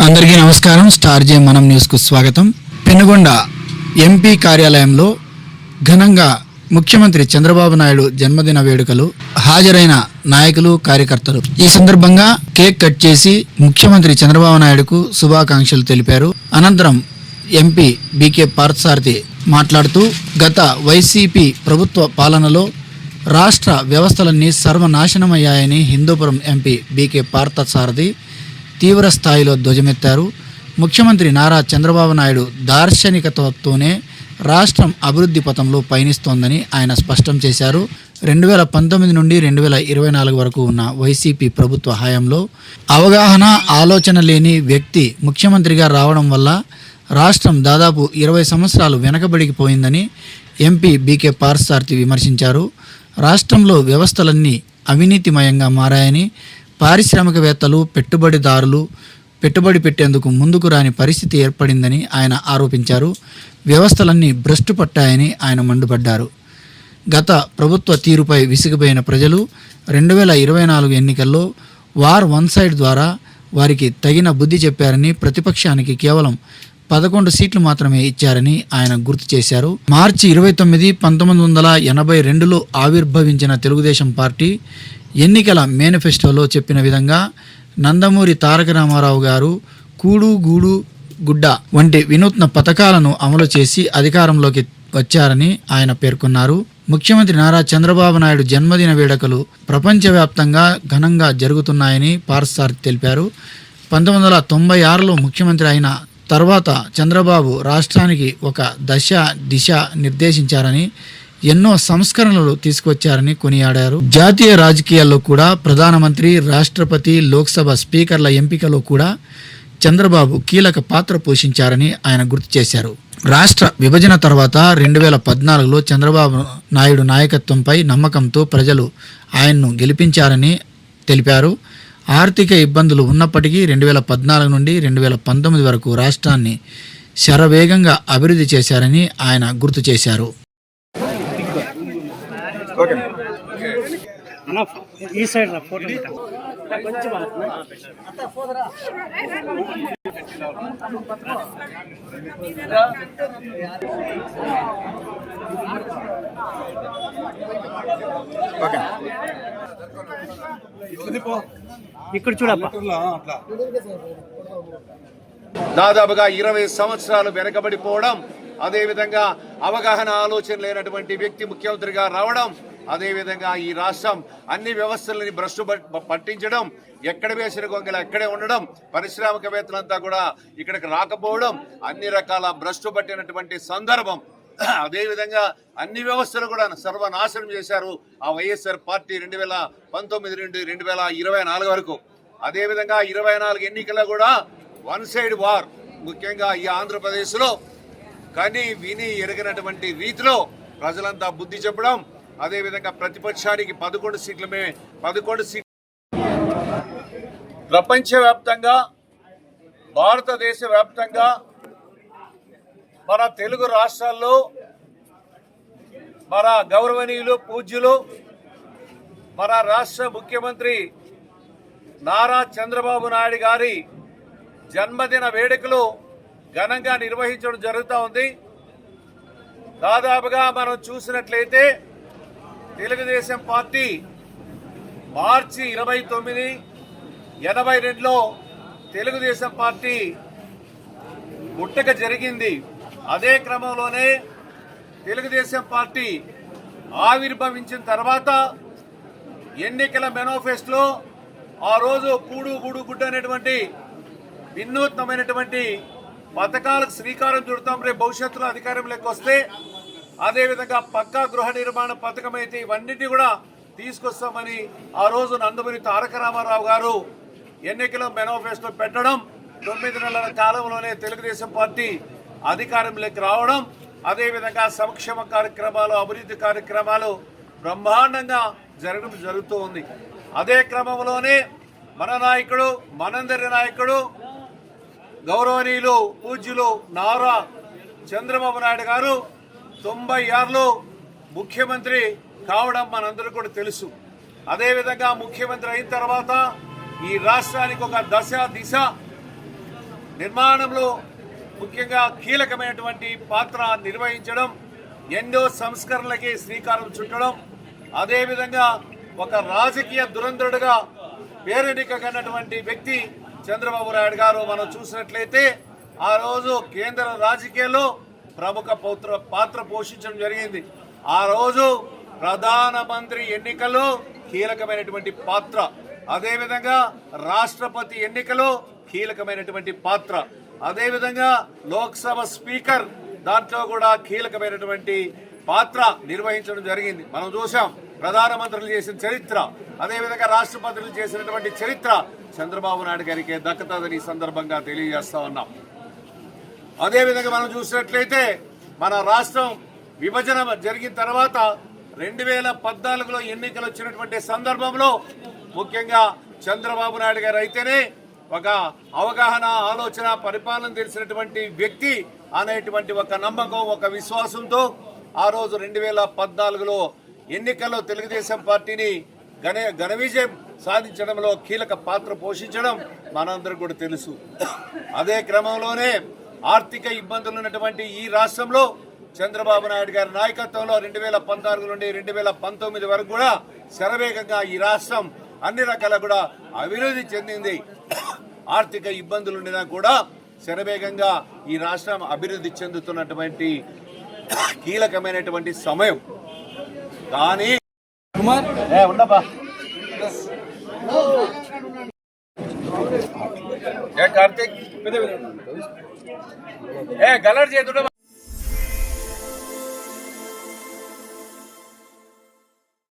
అందరికీ నమస్కారం. స్టార్ జే మనం న్యూస్కు స్వాగతం. పెనుగొండ ఎంపీ కార్యాలయంలో ఘనంగా ముఖ్యమంత్రి చంద్రబాబు నాయుడు జన్మదిన వేడుకలు హాజరైన నాయకులు, కార్యకర్తలు. ఈ సందర్భంగా కేక్ కట్ చేసి ముఖ్యమంత్రి చంద్రబాబు నాయుడుకు శుభాకాంక్షలు తెలిపారు. అనంతరం ఎంపీ బీకే పార్థసారథి మాట్లాడుతూ గత వైసీపీ ప్రభుత్వ పాలనలో రాష్ట్ర వ్యవస్థలన్నీ సర్వనాశనమయ్యాయని హిందూపురం ఎంపీ బీకే పార్థసారథి తీవ్ర స్థాయిలో ధ్వజమెత్తారు. ముఖ్యమంత్రి నారా చంద్రబాబు నాయుడు దార్శనికతతోనే రాష్ట్రం అభివృద్ధి పథంలో పయనిస్తోందని ఆయన స్పష్టం చేశారు. 2019 నుండి 2024 వరకు ఉన్న వైసీపీ ప్రభుత్వ హయాంలో అవగాహన, ఆలోచన లేని వ్యక్తి ముఖ్యమంత్రిగా రావడం వల్ల రాష్ట్రం దాదాపు 20 సంవత్సరాలు వెనకబడిపోయిందని ఎంపీ బీకే పార్థసారథి విమర్శించారు. రాష్ట్రంలో వ్యవస్థలన్నీ అవినీతిమయంగా మారాయని, పారిశ్రామికవేత్తలు, పెట్టుబడిదారులు పెట్టుబడి పెట్టేందుకు ముందుకు రాని పరిస్థితి ఏర్పడిందని ఆయన ఆరోపించారు. వ్యవస్థలన్నీ భ్రష్టు పట్టాయని ఆయన మండిపడ్డారు. గత ప్రభుత్వ తీరుపై విసిగిపోయిన ప్రజలు 2024 ఎన్నికల్లో వార్ వన్ సైడ్ ద్వారా వారికి తగిన బుద్ధి చెప్పారని, ప్రతిపక్షానికి కేవలం 11 సీట్లు మాత్రమే ఇచ్చారని ఆయన గుర్తు చేశారు. మార్చి 29, 1982లో ఆవిర్భవించిన తెలుగుదేశం పార్టీ ఎన్నికల మేనిఫెస్టోలో చెప్పిన విధంగా నందమూరి తారక రామారావు గారు కూడు, గూడు, గుడ్డ వంటి వినూత్న పథకాలను అమలు చేసి అధికారంలోకి వచ్చారని ఆయన పేర్కొన్నారు. ముఖ్యమంత్రి నారా చంద్రబాబు నాయుడు జన్మదిన వేడుకలు ప్రపంచవ్యాప్తంగా ఘనంగా జరుగుతున్నాయని పార్థసారథి తెలిపారు. 1996లో ముఖ్యమంత్రి అయిన తర్వాత చంద్రబాబు రాష్ట్రానికి ఒక దిశ నిర్దేశించారని, ఎన్నో సంస్కరణలు తీసుకొచ్చారని కొనియాడారు. జాతీయ రాజకీయాల్లో కూడా ప్రధానమంత్రి, రాష్ట్రపతి, లోక్సభ స్పీకర్ల ఎంపికలో కూడా చంద్రబాబు కీలక పాత్ర పోషించారని ఆయన గుర్తు చేశారు. రాష్ట్ర విభజన తర్వాత 2014లో చంద్రబాబు నాయుడు నాయకత్వంపై నమ్మకంతో ప్రజలు ఆయన్ను గెలిపించారని తెలిపారు. ఆర్థిక ఇబ్బందులు ఉన్నప్పటికీ 2014 నుండి 2019 వరకు రాష్ట్రాన్ని శరవేగంగా అభివృద్ధి చేశారని ఆయన గుర్తు చేశారు. ఇక్కడ చూడప్ప దాదాపుగా 20 సంవత్సరాలు వెనకబడిపోవడం, అదేవిధంగా అవగాహన, ఆలోచన లేనటువంటి వ్యక్తి ముఖ్యమంత్రిగా రావడం, అదేవిధంగా ఈ రాష్ట్రం అన్ని వ్యవస్థలని భ్రష్టు పట్టించడం, ఎక్కడ వేసిన గొంగలు అక్కడే ఉండడం, పారిశ్రామికవేత్తలంతా కూడా ఇక్కడికి రాకపోవడం, అన్ని రకాల భ్రష్టు పట్టినటువంటి సందర్భం. అదేవిధంగా అన్ని వ్యవస్థలు కూడా సర్వనాశనం చేశారు ఆ వైఎస్ఆర్ పార్టీ 2019 నుండి 2024 వరకు. అదేవిధంగా 24 ఎన్నికల్లో కూడా వన్ సైడ్ వార్, ముఖ్యంగా ఈ ఆంధ్రప్రదేశ్లో కానీ విని ఎరగినటువంటి రీతిలో ప్రజలంతా బుద్ధి చెప్పడం, అదేవిధంగా ప్రతిపక్షానికి 11 సీట్లు ప్రపంచవ్యాప్తంగా, భారతదేశ వ్యాప్తంగా, మన తెలుగు రాష్ట్రాల్లో మన గౌరవనీయులు, పూజ్యులు, మన రాష్ట్ర ముఖ్యమంత్రి నారా చంద్రబాబు నాయుడు గారి జన్మదిన వేడుకలు ఘనంగా నిర్వహించడం జరుగుతూ ఉంది. దాదాపుగా మనం చూసినట్లయితే తెలుగుదేశం పార్టీ మార్చి 29, 82లో తెలుగుదేశం పార్టీ పుట్టుక జరిగింది. అదే క్రమంలోనే తెలుగుదేశం పార్టీ ఆవిర్భవించిన తర్వాత ఎన్నికల మేనిఫెస్టోలో ఆ రోజు కూడు, గూడు, గుడ్డ అనేటువంటి వినూత్నమైనటువంటి పథకాలకు శ్రీకారం చుడతాం, రేపు భవిష్యత్తులో అధికారంలోకి వస్తే. అదేవిధంగా పక్కా గృహ నిర్మాణ పథకం అయితే ఇవన్నిటి కూడా తీసుకొస్తామని ఆ రోజు నందమూరి తారక రామారావు గారు ఎన్నికల మేనిఫెస్టో పెట్టడం, 9 నెలల కాలంలోనే తెలుగుదేశం పార్టీ అధికారంలోకి రావడం, అదేవిధంగా సంక్షేమ కార్యక్రమాలు, అభివృద్ధి కార్యక్రమాలు బ్రహ్మాండంగా జరుగుతూ ఉంది. అదే క్రమంలోనే మన నాయకుడు, మనందరి నాయకుడు, గౌరవనీయులు, పూజ్యులు నారా చంద్రబాబు నాయుడు గారు 96లో ముఖ్యమంత్రి కావడం మనందరూ కూడా తెలుసు. అదేవిధంగా ముఖ్యమంత్రి అయిన తర్వాత ఈ రాష్ట్రానికి ఒక దిశ నిర్మాణంలో ముఖ్యంగా కీలకమైనటువంటి పాత్ర నిర్వహించడం, ఎన్నో సంస్కరణలకి శ్రీకారం చుట్టడం, అదేవిధంగా ఒక రాజకీయ దురంధరుడుగా పేరెన్నికన్నటువంటి వ్యక్తి చంద్రబాబు నాయుడు గారు. మనం చూసినట్లయితే ఆ రోజు కేంద్ర రాజకీయాల్లో ప్రముఖ పాత్ర పోషించడం జరిగింది. ఆ రోజు ప్రధానమంత్రి ఎన్నికల్లో కీలకమైనటువంటి పాత్ర, అదేవిధంగా రాష్ట్రపతి ఎన్నికలో కీలకమైనటువంటి పాత్ర, అదేవిధంగా లోక్సభ స్పీకర్ దాంట్లో కూడా కీలకమైనటువంటి పాత్ర నిర్వహించడం జరిగింది. మనం చూసాం ప్రధానమంత్రులు చేసిన చరిత్ర, అదేవిధంగా రాష్ట్రపతులు చేసినటువంటి చరిత్ర చంద్రబాబు నాయుడు గారికి దక్కుతుందని ఈ సందర్భంగా తెలియజేస్తా ఉన్నాం. అదేవిధంగా మనం చూసినట్లయితే మన రాష్ట్రం విభజన జరిగిన తర్వాత 2014లో ఎన్నికలు వచ్చినటువంటి సందర్భంలో ముఖ్యంగా చంద్రబాబు నాయుడు గారు అయితేనే ఒక అవగాహన, ఆలోచన, పరిపాలన తెలిసినటువంటి వ్యక్తి అనేటువంటి ఒక నమ్మకం, ఒక విశ్వాసంతో ఆ రోజు 2014లో ఎన్నికల్లో తెలుగుదేశం పార్టీని ఘన విజయం సాధించడంలో కీలక పాత్ర పోషించడం మనందరికీ కూడా తెలుసు. అదే క్రమంలోనే ఆర్థిక ఇబ్బందులు ఉన్నటువంటి ఈ రాష్ట్రంలో చంద్రబాబు నాయుడు గారి నాయకత్వంలో 2014 నుండి 2019 వరకు కూడా శరవేగంగా ఈ రాష్ట్రం అన్ని రకాల కూడా అభివృద్ధి చెందింది. ఆర్థిక ఇబ్బందులు ఉండినా కూడా శరవేగంగా ఈ రాష్ట్రం అభివృద్ధి చెందుతున్నటువంటి కీలకమైనటువంటి సమయం. కానీ ఉండబా కార్తీక్ గలర్ చేతుడ